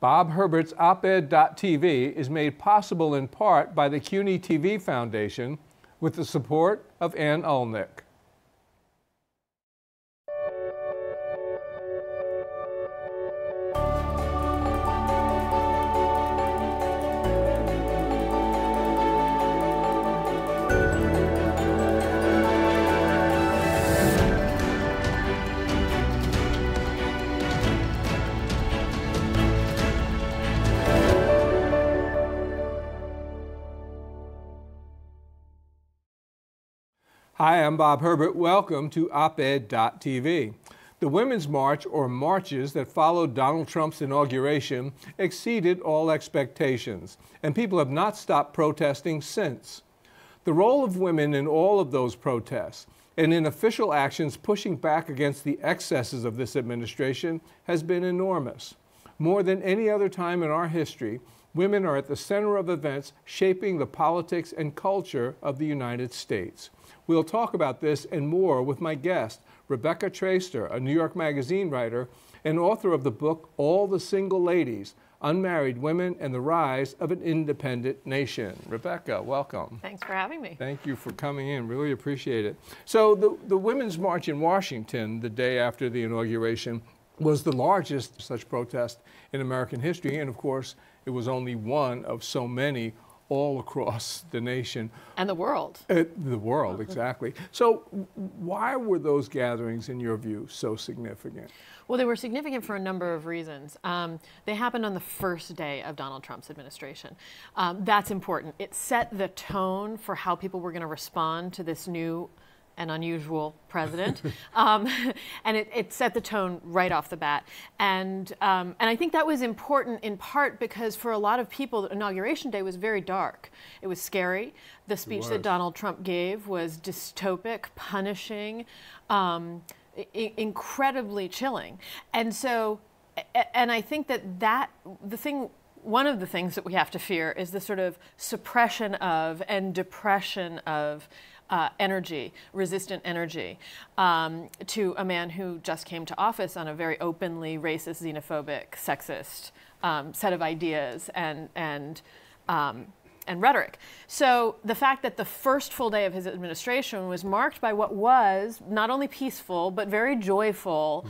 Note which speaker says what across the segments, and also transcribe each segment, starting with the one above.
Speaker 1: Bob Herbert's op-ed.tv is made possible in part by the CUNY TV Foundation with the support of Ann Ulnick. Hi, I'm Bob Herbert. Welcome to op-ed.tv. The Women's March, or marches, that followed Donald Trump's inauguration exceeded all expectations, and people have not stopped protesting since. The role of women in all of those protests and in official actions pushing back against the excesses of this administration has been enormous. More than any other time in our history, women are at the center of events shaping the politics and culture of the United States. We'll talk about this and more with my guest, Rebecca Traister, a New York Magazine writer and author of the book All the Single Ladies, Unmarried Women and the Rise of an Independent Nation. Rebecca, welcome.
Speaker 2: Thanks for having me.
Speaker 1: Thank you for coming in. Really appreciate it. So the Women's March in Washington, the day after the inauguration, was the largest such protest in American history, and of course, it was only one of so many all across the nation.
Speaker 2: And the world.
Speaker 1: The world, exactly. So why were those gatherings, in your view, so significant?
Speaker 2: Well, they were significant for a number of reasons. They happened on the first day of Donald Trump's administration. That's important. It set the tone for how people were going to respond to this new and unusual president, and it set the tone right off the bat. And I think that was important in part because for a lot of people, Inauguration Day was very dark. It was scary. The speech that Donald Trump gave was dystopic, punishing, incredibly chilling. And so, and I think one of the things that we have to fear is the sort of suppression of and depression of energy, resistant energy, to a man who just came to office on a very openly racist, xenophobic, sexist set of ideas and rhetoric. So the fact that the first full day of his administration was marked by what was not only peaceful but very joyful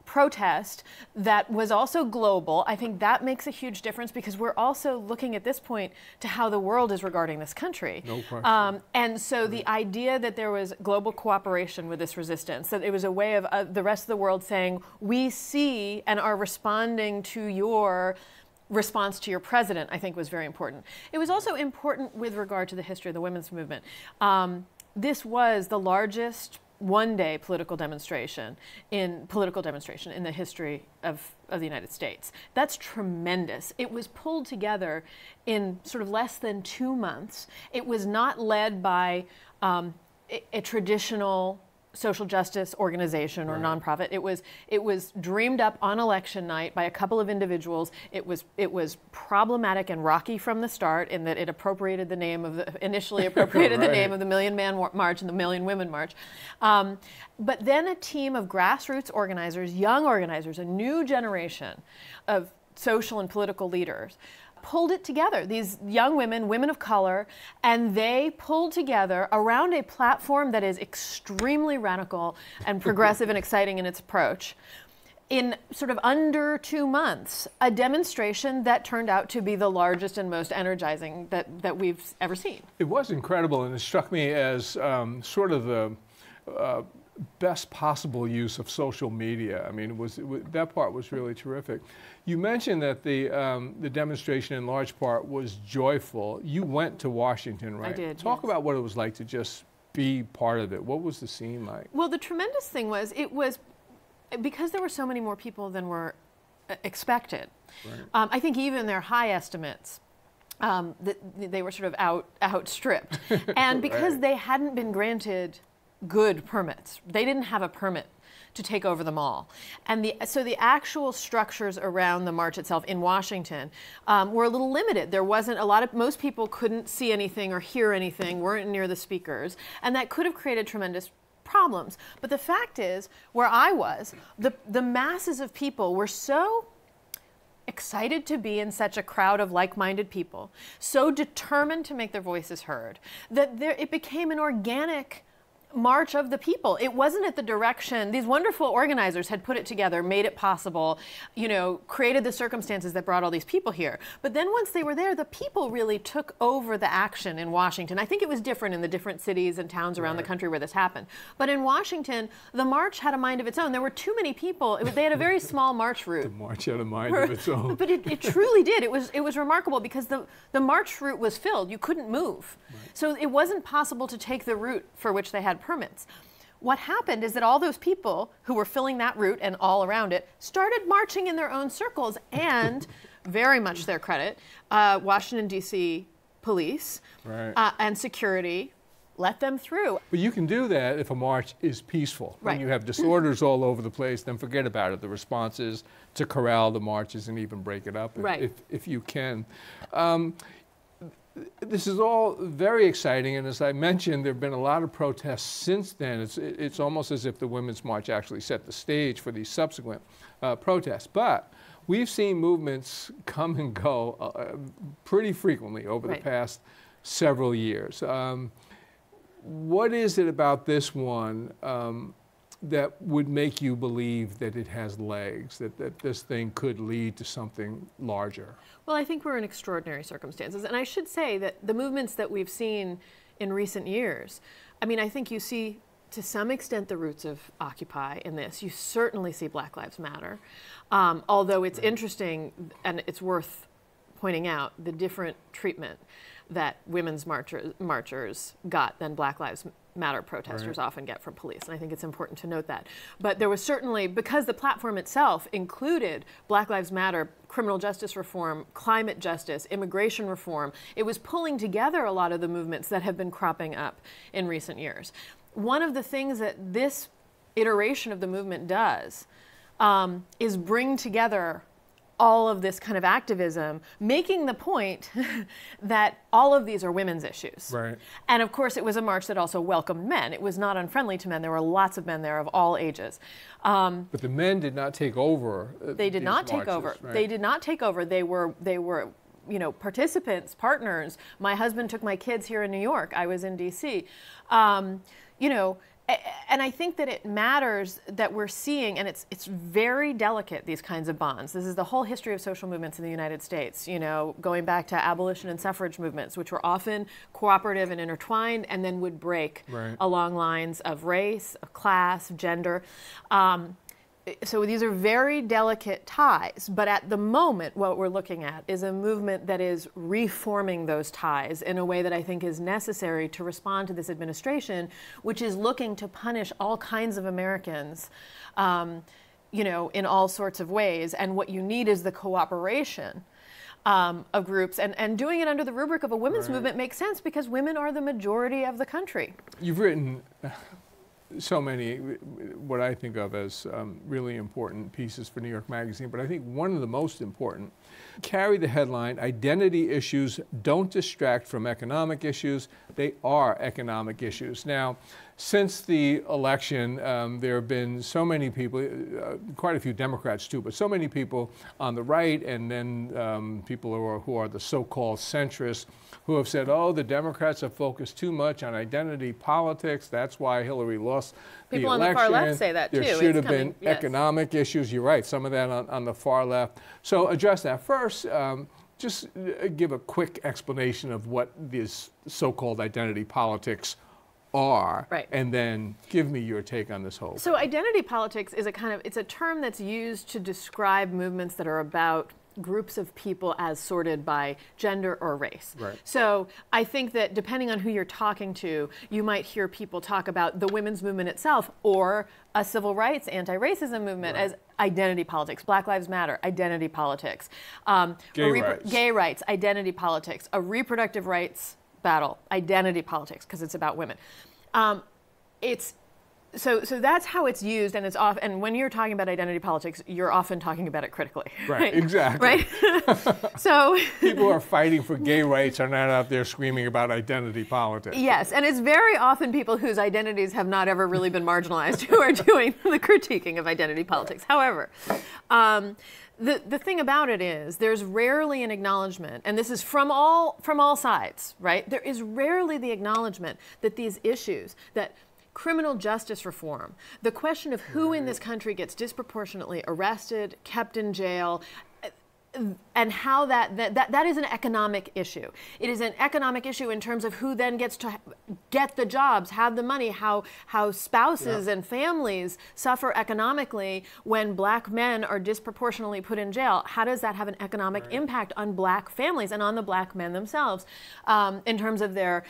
Speaker 2: protest that was also global, I think that makes a huge difference because we're also looking at this point to how the world is regarding this country.
Speaker 1: No question.
Speaker 2: And so the idea that there was global cooperation with this resistance, that it was a way of the rest of the world saying, we see and are responding to your response to your president, I think was very important. It was also important with regard to the history of the women's movement. This was the largest one-day political demonstration in the history of the United States. That's tremendous. It was pulled together in sort of less than 2 months. It was not led by a traditional social justice organization or nonprofit. It was dreamed up on election night by a couple of individuals. It was problematic and rocky from the start in that it initially appropriated the name of the Million Man March and the Million Women March. But then a team of grassroots organizers, young organizers, a new generation of social and political leaders pulled it together, these young women, women of color, and they pulled together around a platform that is extremely radical and progressive and exciting in its approach. In sort of under 2 months, a demonstration that turned out to be the largest and most energizing that we've ever seen.
Speaker 1: It was incredible, and it struck me as sort of the best possible use of social media. I mean, that part was really terrific. You mentioned that the demonstration in large part was joyful. You went to Washington, right?
Speaker 2: I did.
Speaker 1: Talk
Speaker 2: yes.
Speaker 1: about what it was like to just be part of it. What was the scene like?
Speaker 2: Well, the tremendous thing was because there were so many more people than were expected. Right. I think even their high estimates, they were sort of outstripped, and because they hadn't been granted good permits. They didn't have a permit to take over the mall. And so the actual structures around the march itself in Washington were a little limited. There wasn't most people couldn't see anything or hear anything, weren't near the speakers, and that could have created tremendous problems. But the fact is, where I was, the masses of people were so excited to be in such a crowd of like-minded people, so determined to make their voices heard, that it became an organic march of the people. It wasn't at the direction, these wonderful organizers had put it together, made it possible, you know, created the circumstances that brought all these people here. But then once they were there, the people really took over the action in Washington. I think it was different in the different cities and towns around the country where this happened. But in Washington, the march had a mind of its own. There were too many people. They had a very small march route.
Speaker 1: The march had a mind of its own.
Speaker 2: But it truly did. It was remarkable because the march route was filled. You couldn't move. Right. So it wasn't possible to take the route for which they had permits. What happened is that all those people who were filling that route and all around it started marching in their own circles, and very much their credit, Washington, D.C. police and security let them through.
Speaker 1: But you can do that if a march is peaceful. When you have disorders all over the place, then forget about it. The response is to corral the marches and even break it up if you can. This is all very exciting, and as I mentioned, there have been a lot of protests since then. It's almost as if the Women's March actually set the stage for these subsequent protests. But we've seen movements come and go pretty frequently over the past several years. What is it about this one that would make you believe that it has legs, that this thing could lead to something larger?
Speaker 2: Well, I think we're in extraordinary circumstances. And I should say that the movements that we've seen in recent years, I mean, I think you see to some extent the roots of Occupy in this. You certainly see Black Lives Matter. Although it's interesting, and it's worth pointing out, the different treatment that women's marchers got than Black Lives Matter protesters often get from police. And I think it's important to note that. But there was certainly, because the platform itself included Black Lives Matter, criminal justice reform, climate justice, immigration reform, it was pulling together a lot of the movements that have been cropping up in recent years. One of the things that this iteration of the movement does is bring together all of this kind of activism, making the point that all of these are women's issues.
Speaker 1: Right.
Speaker 2: And of course, it was a march that also welcomed men. It was not unfriendly to men. There were lots of men there of all ages.
Speaker 1: But the men did not take over.
Speaker 2: They did not take over.
Speaker 1: Right?
Speaker 2: They did not take over. They were, you know, participants, partners. My husband took my kids here in New York. I was in D.C. You know, and I think that it matters that we're seeing, and it's very delicate, these kinds of bonds. This is the whole history of social movements in the United States, you know, going back to abolition and suffrage movements, which were often cooperative and intertwined and then would break along lines of race, of class, gender. So these are very delicate ties, but at the moment what we're looking at is a movement that is reforming those ties in a way that I think is necessary to respond to this administration, which is looking to punish all kinds of Americans, you know, in all sorts of ways. And what you need is the cooperation of groups, and doing it under the rubric of a women's movement makes sense because women are the majority of the country.
Speaker 1: You've written so many, what I think of as really important pieces for New York Magazine, but I think one of the most important carry the headline, "Identity issues don't distract from economic issues, they are economic issues." Now, since the election, there have been so many people, quite a few Democrats too, but so many people on the right, and then people who are the so-called centrists, who have said, oh, the Democrats have focused too much on identity politics. That's why Hillary lost the election.
Speaker 2: People on the far left say that too.
Speaker 1: There should have been economic issues. You're right, some of that on the far left. So address that. First, just give a quick explanation of what these so-called identity politics are, and then give me your take on this whole.
Speaker 2: So identity politics is it's a term that's used to describe movements that are about groups of people as sorted by gender or race.
Speaker 1: Right.
Speaker 2: So I think that depending on who you're talking to, you might hear people talk about the women's movement itself or a civil rights, anti-racism movement as identity politics. Black Lives Matter, identity politics. Gay rights, identity politics. A reproductive rights battle, identity politics, because it's about women. So that's how it's used, and it's off. And when you're talking about identity politics, you're often talking about it critically.
Speaker 1: Right, exactly.
Speaker 2: Right. So
Speaker 1: people who are fighting for gay rights are not out there screaming about identity politics.
Speaker 2: Yes, and it's very often people whose identities have not ever really been marginalized who are doing the critiquing of identity politics. However, The thing about it is there's rarely an acknowledgement, and this is from all sides, right? There is rarely the acknowledgement that these issues, that criminal justice reform, the question of who in this country gets disproportionately arrested, kept in jail, and how that is an economic issue. It is an economic issue in terms of who then gets to get the jobs, have the money, how spouses and families suffer economically when black men are disproportionately put in jail. How does that have an economic impact on black families and on the black men themselves in terms of their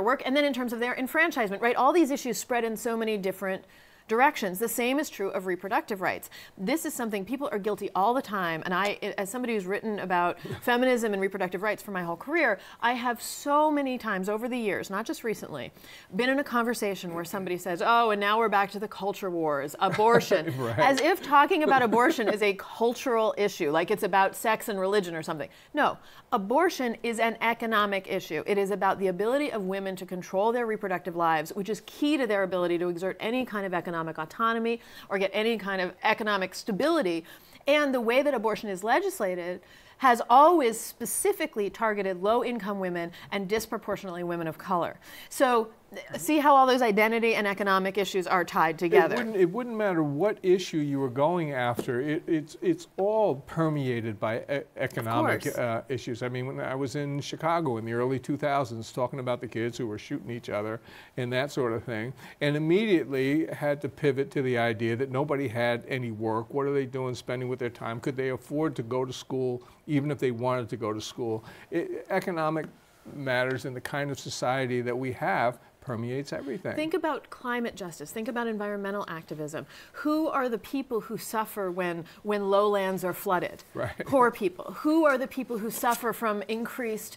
Speaker 2: work, and then in terms of their enfranchisement, right? All these issues spread in so many different directions. The same is true of reproductive rights. This is something people are guilty all the time, and I, as somebody who's written about feminism and reproductive rights for my whole career, I have so many times over the years, not just recently, been in a conversation where somebody says, oh, and now we're back to the culture wars, abortion, as if talking about abortion is a cultural issue, like it's about sex and religion or something. No, abortion is an economic issue. It is about the ability of women to control their reproductive lives, which is key to their ability to exert any kind of economic autonomy or get any kind of economic stability. And the way that abortion is legislated has always specifically targeted low-income women and disproportionately women of color. So see how all those identity and economic issues are tied together.
Speaker 1: It wouldn't matter what issue you were going after. It's all permeated by economic issues. I mean, when I was in Chicago in the early 2000s talking about the kids who were shooting each other and that sort of thing, and immediately had to pivot to the idea that nobody had any work. What are they doing spending with their time? Could they afford to go to school even if they wanted to go to school? Economic matters and the kind of society that we have permeates everything.
Speaker 2: Think about climate justice. Think about environmental activism. Who are the people who suffer when lowlands are flooded?
Speaker 1: Right.
Speaker 2: Poor people. Who are the people who suffer from increased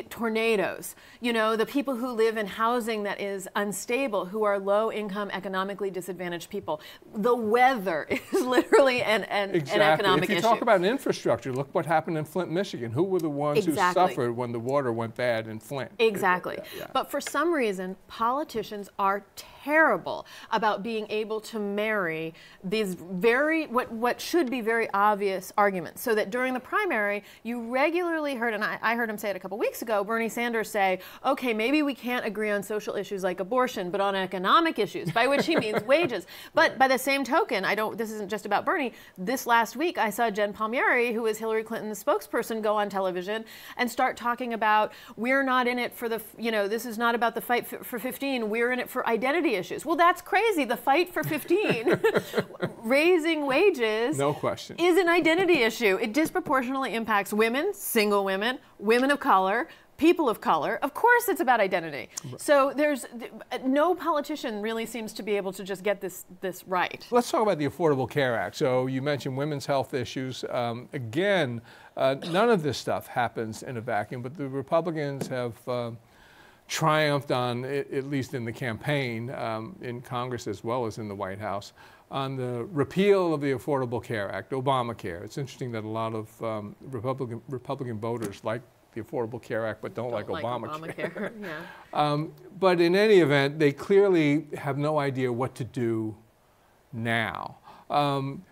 Speaker 2: tornadoes? You know, the people who live in housing that is unstable, who are low-income, economically disadvantaged people. The weather is literally an economic issue.
Speaker 1: If you talk about infrastructure, look what happened in Flint, Michigan. Who were the ones who suffered when the water went bad in Flint?
Speaker 2: Exactly. But for some reason, politicians are terrible about being able to marry these what should be very obvious arguments. So that during the primary, you regularly heard, and I heard him say it a couple weeks ago, Bernie Sanders say, okay, maybe we can't agree on social issues like abortion, but on economic issues, by which he means wages. But by the same token, this isn't just about Bernie. This last week, I saw Jen Palmieri, who is Hillary Clinton's spokesperson, go on television and start talking about, we're not in it for this is not about the fight for 15, we're in it for identity issues. Well, that's crazy. The fight for 15, raising wages,
Speaker 1: no question,
Speaker 2: is an identity issue. It disproportionately impacts women, single women, women of color, people of color. Of course it's about identity. So there's no politician really seems to be able to just get this right.
Speaker 1: Let's talk about the Affordable Care Act. So you mentioned women's health issues. Again, none of this stuff happens in a vacuum, but the Republicans have triumphed on, at least in the campaign, in Congress as well as in the White House, on the repeal of the Affordable Care Act, Obamacare. It's interesting that a lot of Republican voters like the Affordable Care Act but don't like Obamacare. But in any event, they clearly have no idea what to do now.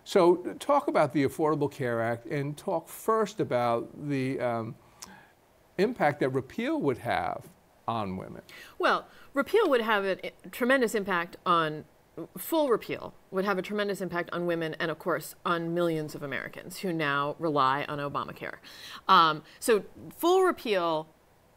Speaker 1: So talk about the Affordable Care Act and talk first about the impact that repeal would have on women.
Speaker 2: Well, repeal would have a tremendous impact on, full repeal would have a tremendous impact on women and, of course, on millions of Americans who now rely on Obamacare. So full repeal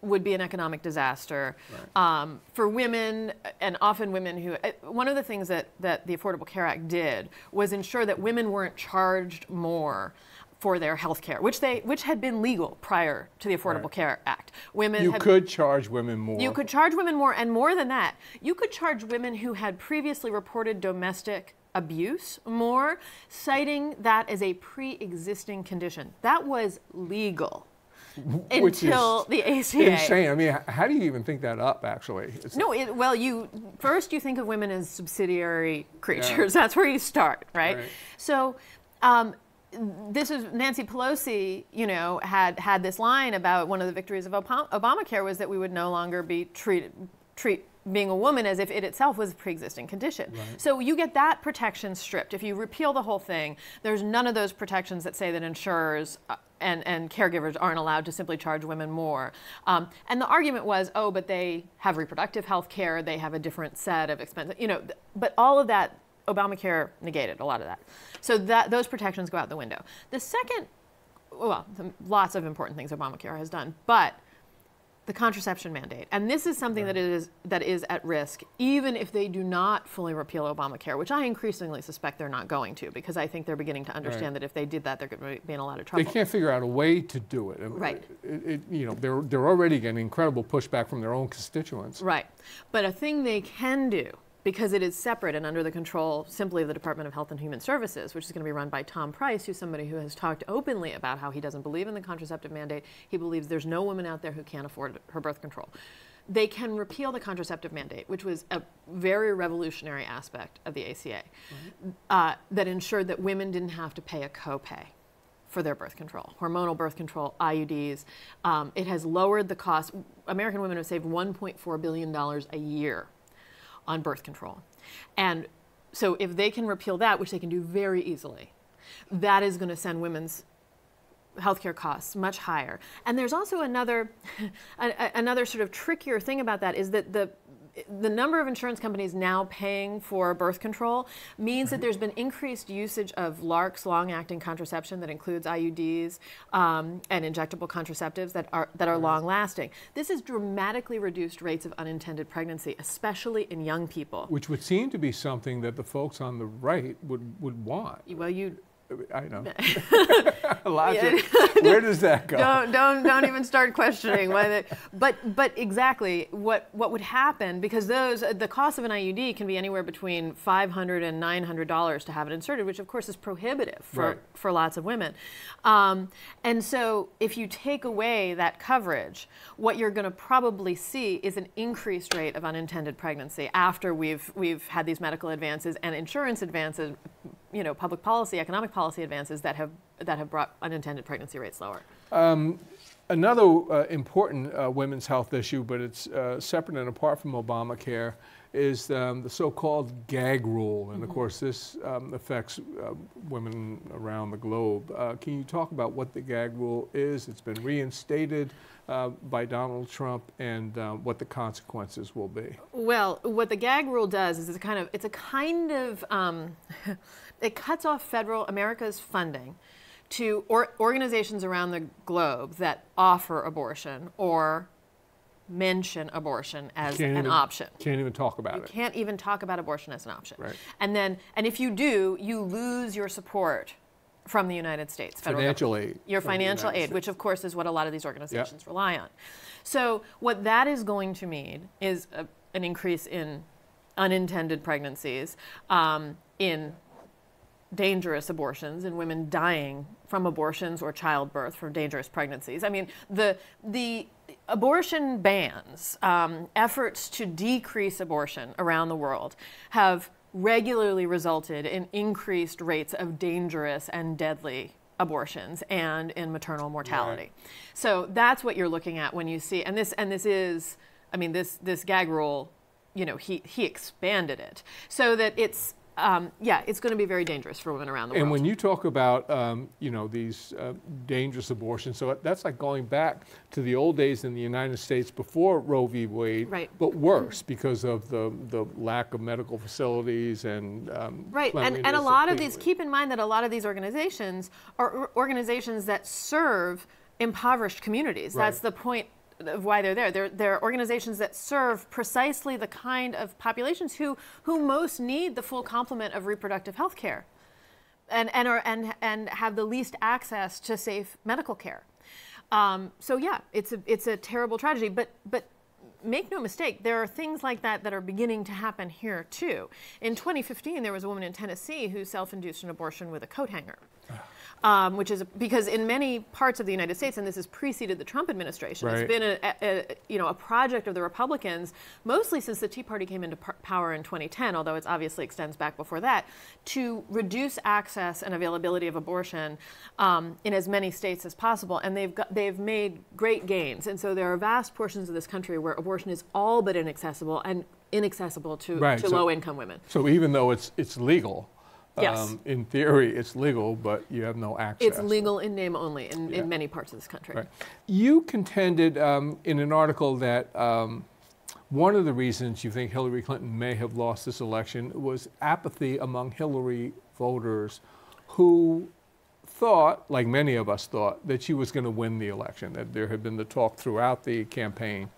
Speaker 2: would be an economic disaster for women, and often women who, one of the things that the Affordable Care Act did was ensure that women weren't charged more for their health care, which had been legal prior to the Affordable Care Act.
Speaker 1: You could charge women more.
Speaker 2: You could charge women more, and more than that, you could charge women who had previously reported domestic abuse more, citing that as a pre-existing condition. That was legal until the ACA.
Speaker 1: Insane. I mean, how do you even think that up, actually?
Speaker 2: Well, you think of women as subsidiary creatures. That's where you start, right? So. This is Nancy Pelosi, had this line about one of the victories of Obamacare was that we would no longer be treat being a woman as if it itself was a pre-existing condition.
Speaker 1: Right.
Speaker 2: So you get that protection stripped. If you repeal the whole thing, there's none of those protections that say that insurers and caregivers aren't allowed to simply charge women more. And the argument was, oh, but they have reproductive health care, they have a different set of expenses, you know, but all of that, Obamacare negated a lot of that. So those protections go out the window. The second, well, lots of important things Obamacare has done, but the contraception mandate. And this is something that is at risk, even if they do not fully repeal Obamacare, which I increasingly suspect they're not going to, because I think they're beginning to understand that if they did that, they're going to be in a lot of trouble.
Speaker 1: They can't figure out a way to do it.
Speaker 2: Right.
Speaker 1: You know, they're already getting incredible pushback from their own constituents.
Speaker 2: Right. But a thing they can do, because it is separate and under the control simply of the Department of Health and Human Services, which is going to be run by Tom Price, who's somebody who has talked openly about how he doesn't believe in the contraceptive mandate. He believes there's no woman out there who can't afford her birth control. They can repeal the contraceptive mandate, which was a very revolutionary aspect of the ACA, that ensured that women didn't have to pay a copay for their birth control, hormonal birth control, IUDs. It has lowered the cost. American women have saved $1.4 billion a year on birth control. And so if they can repeal that, which they can do very easily, that is going to send women's healthcare costs much higher. And there's also another sort of trickier thing about that is that the number of insurance companies now paying for birth control means that there's been increased usage of LARCs, long-acting contraception, that includes IUDs and injectable contraceptives that are long-lasting. This has dramatically reduced rates of unintended pregnancy, especially in young people.
Speaker 1: Which would seem to be something that the folks on the right would want.
Speaker 2: Well,
Speaker 1: I know. Where does that go?
Speaker 2: Don't even start questioning whether. But exactly what would happen, because the cost of an IUD can be anywhere between $500 and $900 to have it inserted, which of course is prohibitive for lots of women. And so if you take away that coverage, what you're going to probably see is an increased rate of unintended pregnancy after we've had these medical advances and insurance advances, you know, public policy, economic policy advances that have brought unintended pregnancy rates lower.
Speaker 1: Another important women's health issue, but it's separate and apart from Obamacare, is the so-called gag rule. And of course, this affects women around the globe. Can you talk about what the gag rule is? It's been reinstated by Donald Trump, and what the consequences will be. Well,
Speaker 2: what the gag rule does is it cuts off America's funding to organizations around the globe that offer abortion or mention abortion as an option.
Speaker 1: Can't even talk about it.
Speaker 2: You can't even talk about abortion as an option.
Speaker 1: Right.
Speaker 2: And if you do, you lose your support from the United States federal
Speaker 1: financial aid.
Speaker 2: Your financial aid, which of course is what a lot of these organizations rely on. So what that is going to mean is an increase in unintended pregnancies, in dangerous abortions, and women dying from abortions or childbirth from dangerous pregnancies. I mean, the abortion bans, efforts to decrease abortion around the world have regularly resulted in increased rates of dangerous and deadly abortions and in maternal mortality. Right. So that's what you're looking at when you see, and this is, I mean, this gag rule, you know, he expanded it so that it's going to be very dangerous for women around the world.
Speaker 1: And when you talk about, you know, these dangerous abortions, so that's like going back to the old days in the United States before Roe v. Wade,
Speaker 2: right.
Speaker 1: But worse because of the lack of medical facilities and
Speaker 2: right. And a lot of these, keep in mind that a lot of these organizations are organizations that serve impoverished communities.
Speaker 1: Right.
Speaker 2: That's the point of why they're there. They're organizations that serve precisely the kind of populations who most need the full complement of reproductive health care and have the least access to safe medical care. So yeah, it's a terrible tragedy, but make no mistake, there are things like that are beginning to happen here too. In 2015, there was a woman in Tennessee who self-induced an abortion with a coat hanger. which is because in many parts of the United States, and this has preceded the Trump administration,
Speaker 1: right.
Speaker 2: it's been a project of the Republicans, mostly since the Tea Party came into power in 2010, although it obviously extends back before that, to reduce access and availability of abortion in as many states as possible. And they've made great gains. And so there are vast portions of this country where abortion is all but inaccessible and inaccessible to low-income women.
Speaker 1: So even though it's legal,
Speaker 2: yes.
Speaker 1: In theory, it's legal, but you have no access.
Speaker 2: It's legal in name only in many parts of this country.
Speaker 1: Right. You contended in an article that one of the reasons you think Hillary Clinton may have lost this election was apathy among Hillary voters who thought, like many of us thought, that she was going to win the election, that there had been the talk throughout the campaign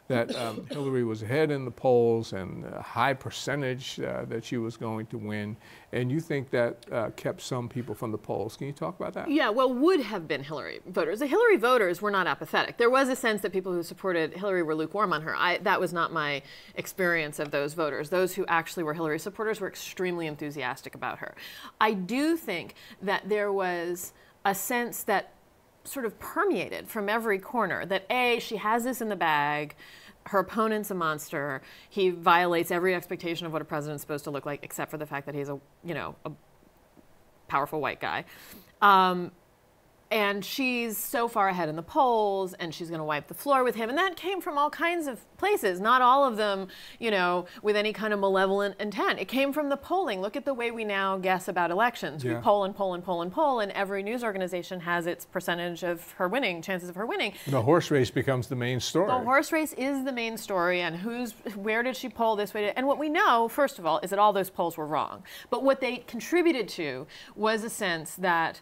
Speaker 1: that Hillary was ahead in the polls and a high percentage that she was going to win. And you think that kept some people from the polls. Can you talk about that?
Speaker 2: Yeah, well, would have been Hillary voters. The Hillary voters were not apathetic. There was a sense that people who supported Hillary were lukewarm on her. That was not my experience of those voters. Those who actually were Hillary supporters were extremely enthusiastic about her. I do think that there was a sense that sort of permeated from every corner that she has this in the bag. Her opponent's a monster. He violates every expectation of what a president's supposed to look like, except for the fact that he's a powerful white guy. And she's so far ahead in the polls, and she's going to wipe the floor with him. And that came from all kinds of places, not all of them, with any kind of malevolent intent. It came from the polling. Look at the way we now guess about elections.
Speaker 1: Yeah.
Speaker 2: We poll and poll and poll and poll, and every news organization has its percentage of her winning, chances of her winning.
Speaker 1: The horse race becomes the main story.
Speaker 2: The horse race is the main story, and where did she poll this way? And what we know, first of all, is that all those polls were wrong. But what they contributed to was a sense that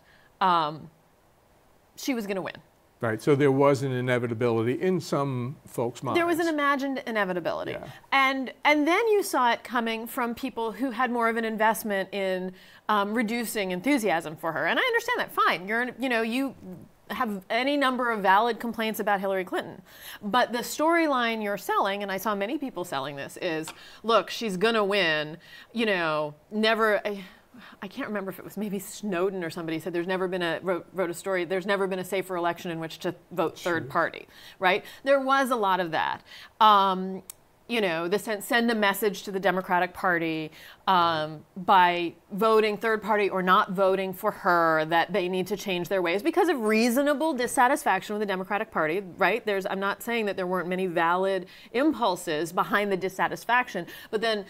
Speaker 2: she was going to win.
Speaker 1: Right, so there was an inevitability in some folks' minds.
Speaker 2: There was an imagined inevitability. Yeah. And then you saw it coming from people who had more of an investment in reducing enthusiasm for her. And I understand that, fine. You have any number of valid complaints about Hillary Clinton. But the storyline you're selling, and I saw many people selling this, is, look, she's going to win, never... I can't remember if it was maybe Snowden or somebody said there's never been wrote a story, there's never been a safer election in which to vote third party, right? There was a lot of that. Send a message to the Democratic Party by voting third party or not voting for her that they need to change their ways because of reasonable dissatisfaction with the Democratic Party, right? I'm not saying that there weren't many valid impulses behind the dissatisfaction, but then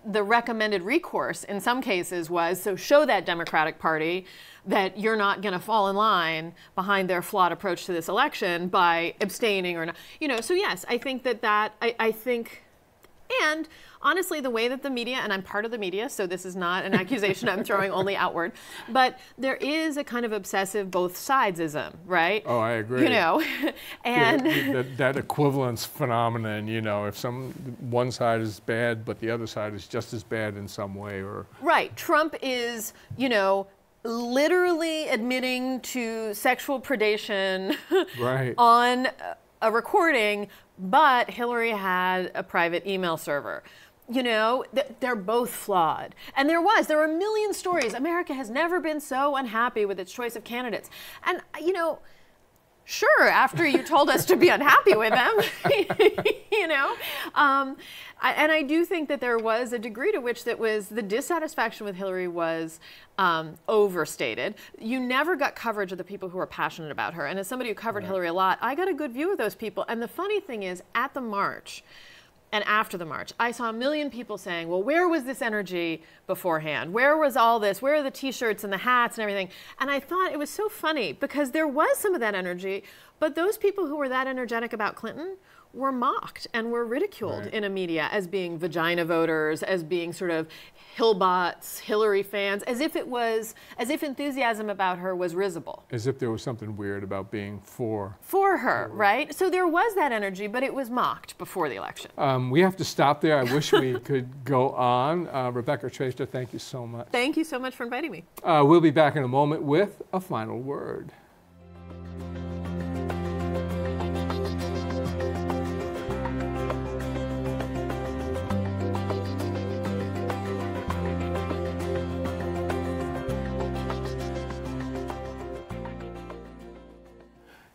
Speaker 2: the recommended recourse in some cases was, so show that Democratic Party that you're not going to fall in line behind their flawed approach to this election by abstaining or not. So yes, I think I think, and honestly, the way that the media, and I'm part of the media, so this is not an accusation I'm throwing only outward, but there is a kind of obsessive both sidesism, right?
Speaker 1: Oh, I agree.
Speaker 2: And
Speaker 1: that equivalence phenomenon, if one side is bad, but the other side is just as bad in some way, or
Speaker 2: right. Trump is, literally admitting to sexual predation
Speaker 1: right.
Speaker 2: on a recording, but Hillary had a private email server. They're both flawed. And there were a million stories. America has never been so unhappy with its choice of candidates. And, sure, after you told us to be unhappy with them, and I do think that there was a degree to which the dissatisfaction with Hillary was overstated. You never got coverage of the people who were passionate about her. And as somebody who covered Hillary a lot, I got a good view of those people. And the funny thing is, at the march, and after the march, I saw a million people saying, well, where was this energy beforehand? Where was all this? Where are the T-shirts and the hats and everything? And I thought it was so funny because there was some of that energy, but those people who were that energetic about Clinton were mocked and were ridiculed in a media as being vagina voters, as being sort of Hillbots, Hillary fans, as if enthusiasm about her was risible.
Speaker 1: As if there was something weird about being for
Speaker 2: her, right? So there was that energy, but it was mocked before the election.
Speaker 1: We have to stop there. I wish we could go on. Rebecca Traister, thank you so much.
Speaker 2: Thank you so much for inviting me.
Speaker 1: We'll be back in a moment with a final word.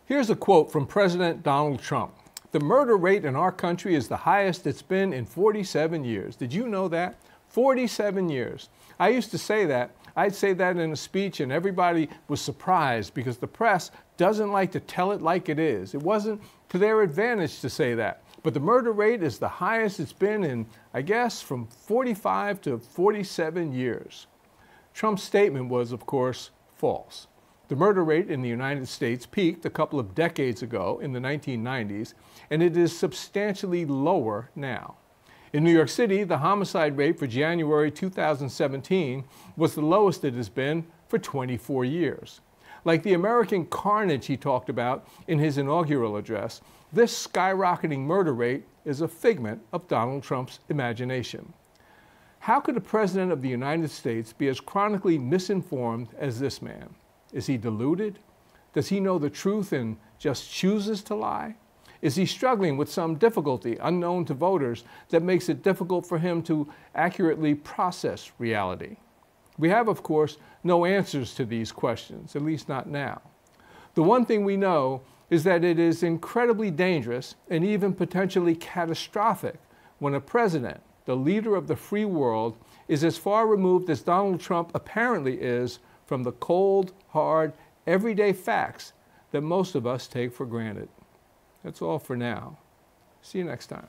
Speaker 1: Here's a quote from President Donald Trump. "The murder rate in our country is the highest it's been in 47 years. Did you know that? 47 years. I used to say that. I'd say that in a speech and everybody was surprised because the press doesn't like to tell it like it is. It wasn't to their advantage to say that. But the murder rate is the highest it's been in, I guess, from 45 to 47 years. Trump's statement was, of course, false. The murder rate in the United States peaked a couple of decades ago in the 1990s, and it is substantially lower now. In New York City, the homicide rate for January 2017 was the lowest it has been for 24 years. Like the American carnage he talked about in his inaugural address, this skyrocketing murder rate is a figment of Donald Trump's imagination. How could the President of the United States be as chronically misinformed as this man? Is he deluded? Does he know the truth and just chooses to lie? Is he struggling with some difficulty unknown to voters that makes it difficult for him to accurately process reality? We have, of course, no answers to these questions, at least not now. The one thing we know is that it is incredibly dangerous and even potentially catastrophic when a president, the leader of the free world, is as far removed as Donald Trump apparently is from the cold, hard, everyday facts that most of us take for granted. That's all for now. See you next time.